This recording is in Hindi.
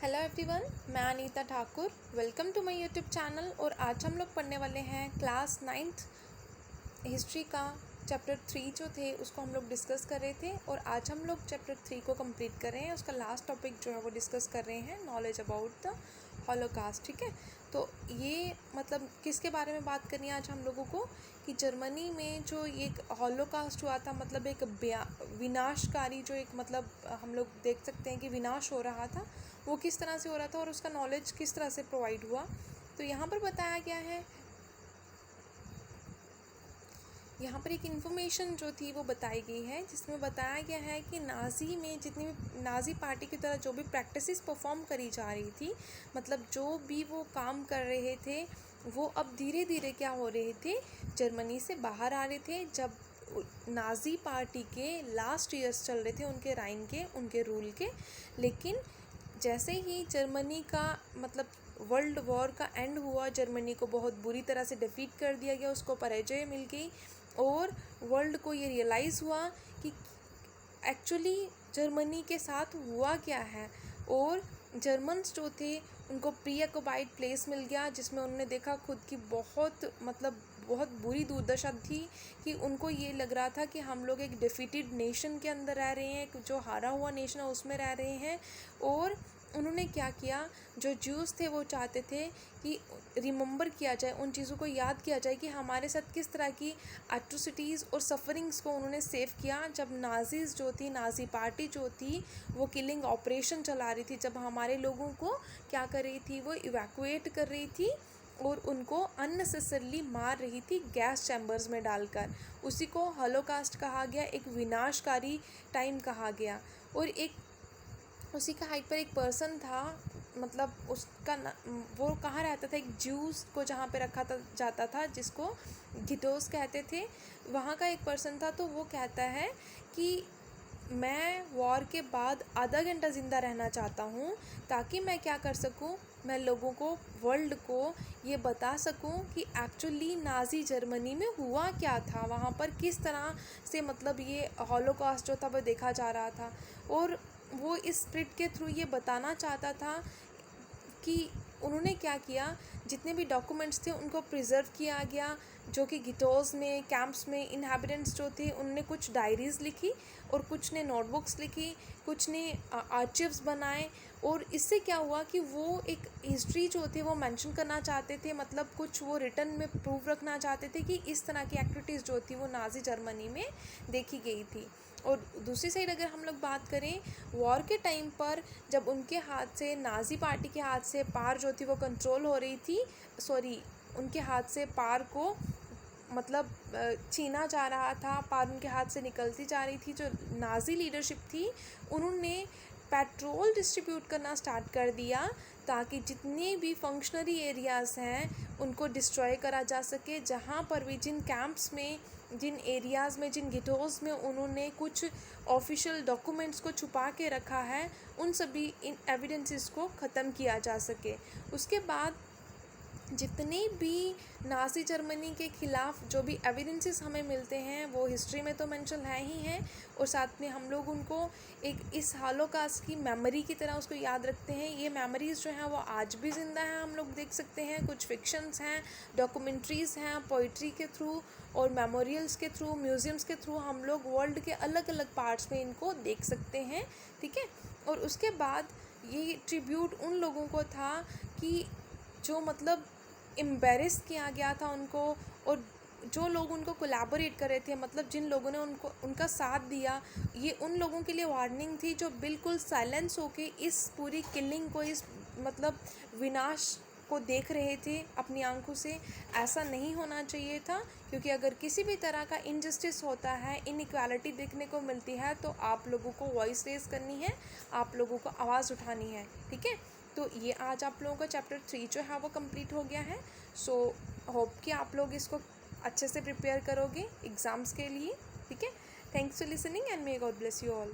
हेलो एवरीवन, मैं Anita Thakur. Welcome to my YouTube channel. और आज हम लोग पढ़ने वाले हैं क्लास 9th हिस्ट्री का चैप्टर 3 जो थे उसको हम लोग डिस्कस कर रहे थे। और आज हम लोग चैप्टर 3 को कंप्लीट कर रहे हैं। उसका लास्ट टॉपिक जो है वो डिस्कस कर रहे हैं, नॉलेज अबाउट द हॉलोकास्ट। ठीक है, तो ये मतलब किसके बारे में बात करनी है आज हम लोगों को कि जर्मनी में जो एक हॉलोकास्ट हुआ था, मतलब एक विनाशकारी जो एक मतलब हम लोग देख सकते हैं कि विनाश हो रहा था, वो किस तरह से हो रहा था और उसका नॉलेज किस तरह से प्रोवाइड हुआ। तो यहाँ पर बताया गया है, यहाँ पर एक इन्फॉर्मेशन जो थी वो बताई गई है जिसमें बताया गया है कि नाज़ी में जितनी भी नाज़ी पार्टी की तरह जो भी प्रैक्टिसेस परफॉर्म करी जा रही थी, मतलब जो भी वो काम कर रहे थे, वो अब धीरे धीरे क्या हो रहे थे, जर्मनी से बाहर आ रहे थे। जब नाज़ी पार्टी के लास्ट ईयर्स चल रहे थे उनके राइन के, उनके रूल के, लेकिन जैसे ही जर्मनी का मतलब वर्ल्ड वॉर का एंड हुआ, जर्मनी को बहुत बुरी तरह से डिफीट कर दिया गया, उसको पराजय मिल गई और वर्ल्ड को ये रियलाइज़ हुआ कि एक्चुअली जर्मनी के साथ हुआ क्या है। और जर्मन्स जो थे उनको प्री ऑक्युपाइड प्लेस मिल गया जिसमें उन्होंने देखा खुद की बहुत बुरी दुर्दशा थी कि उनको ये लग रहा था कि हम लोग एक डिफीटेड नेशन के अंदर रह रहे हैं, एक जो हारा हुआ नेशन है उसमें रह रहे हैं। और उन्होंने क्या किया, जो ज्यूज़ थे वो चाहते थे कि रिमेंबर किया जाए, उन चीज़ों को याद किया जाए कि हमारे साथ किस तरह की एट्रोसिटीज़ और सफरिंग्स को उन्होंने सेव किया जब नाज़ीज़ जो थी, नाज़ी पार्टी जो थी, वो किलिंग ऑपरेशन चला रही थी, जब हमारे लोगों को क्या कर रही थी, वो इवैक्यूएट कर रही थी और उनको अननेसेसरली मार रही थी गैस चैम्बर्स में डालकर। उसी को हॉलोकास्ट कहा गया, एक विनाशकारी टाइम कहा गया। और एक उसी का हाइट पर एक पर्सन था, मतलब उसका वो कहाँ रहता था, एक ज्यूस को जहाँ पे रखा जाता था जिसको घिटोस कहते थे, वहाँ का एक पर्सन था। तो वो कहता है कि मैं वॉर के बाद आधा घंटा ज़िंदा रहना चाहता हूँ ताकि मैं क्या कर सकूँ, मैं लोगों को, वर्ल्ड को ये बता सकूँ कि एक्चुअली नाज़ी जर्मनी में हुआ क्या था, वहाँ पर किस तरह से मतलब ये हॉलोकॉस्ट जो था वो देखा जा रहा था। और वो इस स्प्रिट के थ्रू ये बताना चाहता था कि उन्होंने क्या किया, जितने भी डॉक्यूमेंट्स थे उनको प्रिजर्व किया गया, जो कि गिटोज़ में, कैंप्स में इनहैबिटेंट्स जो थे उनने कुछ डायरीज़ लिखी और कुछ ने नोटबुक्स लिखी, कुछ ने आर्चिव्स बनाए। और इससे क्या हुआ कि वो एक हिस्ट्री जो थे वो मेंशन करना चाहते थे, मतलब कुछ वो रिटर्न में प्रूफ रखना चाहते थे कि इस तरह की एक्टिविटीज़ जो थी वो नाज़ी जर्मनी में देखी गई थी। और दूसरी साइड अगर हम लोग बात करें, वॉर के टाइम पर जब उनके हाथ से, नाज़ी पार्टी के हाथ से पार जो थी वो कंट्रोल हो रही थी, उनके हाथ से पार को मतलब छीना जा रहा था, पार उनके हाथ से निकलती जा रही थी। जो नाज़ी लीडरशिप थी उन्होंने पेट्रोल डिस्ट्रीब्यूट करना स्टार्ट कर दिया ताकि जितने भी फंक्शनरी एरियाज़ हैं उनको डिस्ट्रॉय करा जा सके। जहाँ पर भी जिन कैंप्स में, जिन एरियाज़ में, जिन गिटोज़ में उन्होंने कुछ ऑफिशियल डॉक्यूमेंट्स को छुपा के रखा है, उन सभी इन एविडेंसेस को ख़त्म किया जा सके। उसके बाद जितने भी नाज़ी जर्मनी के ख़िलाफ़ जो भी एविडेंसेस हमें मिलते हैं वो हिस्ट्री में तो मेंशन है ही हैं, और साथ में हम लोग उनको एक इस हॉलोकास्ट की मेमोरी की तरह उसको याद रखते हैं। ये मेमोरीज़ जो हैं वो आज भी ज़िंदा हैं, हम लोग देख सकते हैं। कुछ फिक्शंस हैं, डॉक्यूमेंट्रीज़ हैं, पोइट्री के थ्रू और मेमोरियल्स के थ्रू, म्यूज़ियम्स के थ्रू हम लोग वर्ल्ड के अलग अलग पार्ट्स में इनको देख सकते हैं। ठीक है, और उसके बाद ये ट्रिब्यूट उन लोगों को था कि जो मतलब एम्बेरस किया गया था उनको, और जो लोग उनको कोलैबोरेट कर रहे थे, मतलब जिन लोगों ने उनको उनका साथ दिया, ये उन लोगों के लिए वार्निंग थी जो बिल्कुल साइलेंस होके इस पूरी किलिंग को, इस मतलब विनाश को देख रहे थे अपनी आंखों से। ऐसा नहीं होना चाहिए था, क्योंकि अगर किसी भी तरह का इनजस्टिस होता है, इनइक्वालिटी देखने को मिलती है, तो आप लोगों को वॉइस रेज करनी है, आप लोगों को आवाज़ उठानी है। ठीक है, तो ये आज आप लोगों का चैप्टर 3 जो है वो कंप्लीट हो गया है। सो होप कि आप लोग इसको अच्छे से प्रिपेयर करोगे एग्ज़ाम्स के लिए। ठीक है, thanks for listening and may God bless you all.